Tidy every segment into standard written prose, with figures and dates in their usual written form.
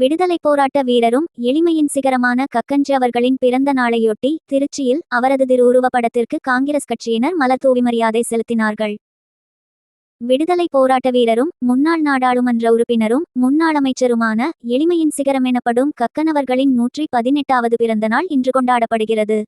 விடுதலை போராட்ட வீரரும் எளிமையின் சிகரமான கக்கஞ்சி அவர்களின் பிறந்த நாளையொட்டி திருச்சியில் அவரது திருவுருவப்படத்திற்கு காங்கிரஸ் கட்சியினர் மலர் தூவி மரியாதை செலுத்தினார்கள். விடுதலை போராட்ட வீரரும் முன்னாள் நாடாளுமன்ற உறுப்பினரும் முன்னாள் அமைச்சருமான எளிமையின் சிகரம் எனப்படும் கக்கன் அவர்களின் 118வது பிறந்த நாள் இன்று கொண்டாடப்படுகிறது.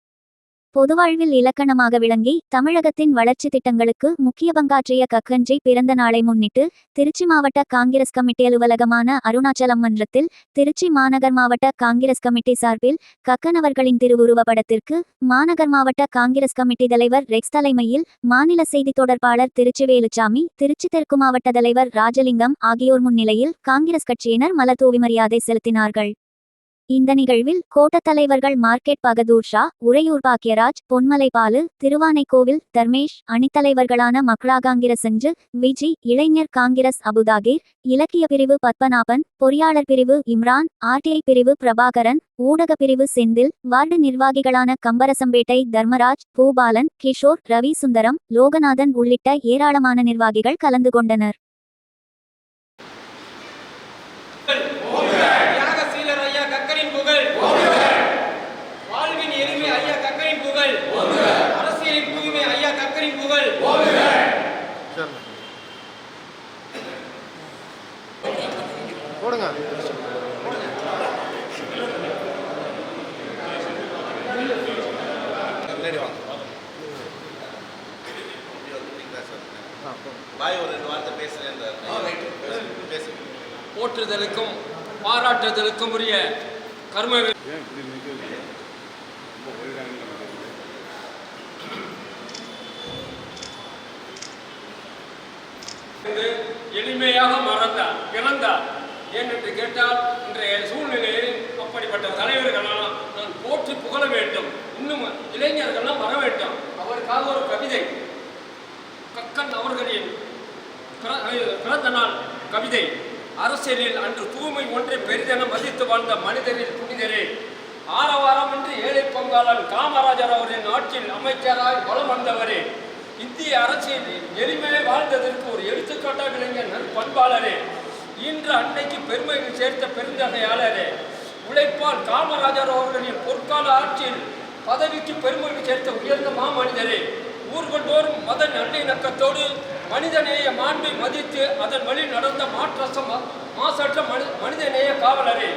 பொதுவாழ்வில் இலக்கணமாக விளங்கி தமிழகத்தின் வளர்ச்சி திட்டங்களுக்கு முக்கிய பங்காற்றிய கக்கஞ்சி பிறந்த நாளை முன்னிட்டு திருச்சி மாவட்ட காங்கிரஸ் கமிட்டி அலுவலகமான அருணாச்சலம் மன்றத்தில் திருச்சி மாநகர் மாவட்ட காங்கிரஸ் கமிட்டி சார்பில் கக்கன் அவர்களின் திருவுருவப்படத்திற்கு மாநகர் மாவட்ட காங்கிரஸ் கமிட்டி தலைவர் ரெக்ஸ் தலைமையில் மாநில செய்தி தொடர்பாளர் திருச்சி வேலுச்சாமி, திருச்சி தெற்கு மாவட்ட தலைவர் ராஜலிங்கம் ஆகியோர் முன்னிலையில் காங்கிரஸ் கட்சியினர் மலர் தூவி மரியாதை செலுத்தினார்கள். இந்த நிகழ்வில் கோட்ட தலைவர்கள் மார்க்கெட் பகதூர் ஷா, உறையூர் பாக்கியராஜ், பொன்மலை பாலு, திருவானைக்கோவில் தர்மேஷ், அணித்தலைவர்களான மக்ரா காங்கிரஸ் சஞ்சு, விஜி, இளைஞர் காங்கிரஸ் அபுதாகிர், இலக்கிய பிரிவு பத்மநாபன், பொறியாளர் பிரிவு இம்ரான், ஆர்டிஐ பிரிவு பிரபாகரன், ஊடக பிரிவு செந்தில், வார்டு நிர்வாகிகளான கம்பரசம்பேட்டை தர்மராஜ், பூபாலன், கிஷோர், ரவி சுந்தரம், லோகநாதன் உள்ளிட்ட ஏராளமான நிர்வாகிகள் கலந்து கொண்டனர். போற்றுதலுக்கும் பாராட்டுதலுக்கும் உரிய கர்ம எளிமையாக இறந்தார் ஏனென்று கேட்டால் இன்றைய சூழ்நிலையில் அப்படிப்பட்ட தலைவர்களெல்லாம் நான் போற்றி புகழ வேண்டும். இன்னும் இளைஞர்கள்லாம் வர வேண்டும். அவருக்காக ஒரு கவிதை, கக்கன் அவர்களின் பிறந்த நாள் கவிதை. அரசியலில் அன்று தூய்மை ஒன்றை பெரிதென மதித்து வாழ்ந்த மனிதரில் புனிதரே, ஆரவாரமின்றி ஏழை பங்காளன் காமராஜர் அவரின் ஆட்சியில் அமைச்சராய் வலம் வந்தவரே, இந்திய அரசியலில் எளிமையை வாழ்ந்ததற்கு ஒரு எடுத்துக்காட்டாக விளங்கிய நற்பண்பாளரே, இன்று அன்னைக்கு பெருமைகள் சேர்த்த பெருந்தகையாளரே, உழைப்பால் காமராஜர் அவர்களின் பொற்கால ஆட்சியில் பதவிக்கு பெருமைகள் சேர்த்த உயர்ந்த மாமனிதரே, ஊர்கள் தோறும் மத நல்லிணக்கத்தோடு மனிதநேய மாண்பை மதித்து அதன் வழி நடந்த மாசற்ற மனிதநேய காவலரே,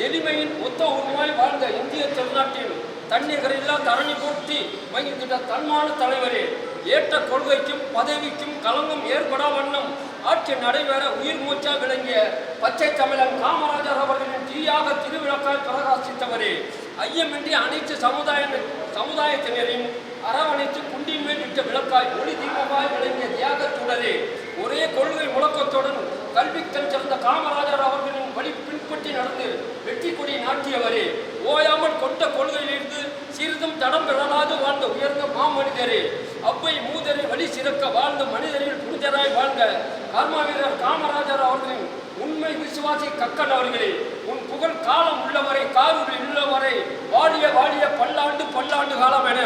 எளிமையின் மொத்த உருவாய் வாழ்ந்த இந்திய திருநாட்டில் தன்னிகரில்லா தரணி போற்றி மகிழ்ந்திட்ட தன்மான தலைவரே, ஏற்ற கொள்கைக்கும் பதவிக்கும் களங்கம் ஏற்படா வண்ணம் ஆட்சி நடைபெற உயிர் மூச்சா விளங்கிய பச்சை தமிழன் காமராஜர் அவர்களின் தீயாக திருவிழாக்கால் பிரகாசித்தவரே, ஐயமின்றி அனைத்து சமுதாயத்தினரின் அரவணைத்து குண்டின் மேல் விட்ட விளக்காய் ஒளி தீபமாய் விளங்கிய தியாகத்துடரே, ஒரே கொள்கை முழக்கத்துடன் கல்விக்கண் சிறந்த காமராஜர் அவர்களின் வழி பின்பற்றி நடந்து வெற்றி கொடி நாட்டியவரே, ஓயாமல் கொண்ட கொள்கையிலிருந்து சிறிதும் தடம் பெறலாது வாழ்ந்த உயர்ந்த மாமனிதரே, அவ்வை மூதரை வழி சிறக்க வாழ்ந்த மனிதரில் புனிதராய் வாழ்ந்த கர்மவீரர் காமராஜர் அவர்களின் உண்மை விசுவாசி கக்கன் அவர்களே, உன் புகழ் காலம் உள்ளவரை காரூரில் உள்ளவரை வாடிய வாடிய பல்லாண்டு காலம் என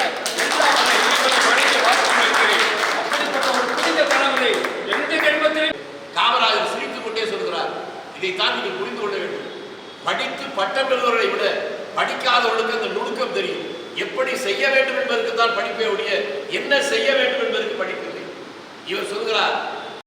அப்படிப்பட்ட ஒரு புனித தலைவரை எந்த ஜென்மத்தில் காமராஜர் சிரித்துக் கொண்டே சொல்கிறார். இதைத்தான் நீங்கள் புரிந்து கொள்ள வேண்டும். படித்து பட்டம் பெறுவர்களை விட படிக்காதவர்களுக்கு அந்த நுணுக்கம் தெரியும். எப்படி செய்ய வேண்டும் என்பதற்கு தான் படிப்பை ஒழிய என்ன செய்ய வேண்டும் என்பதற்கு படிப்பில்லை. இவர் சொல்கிறார்,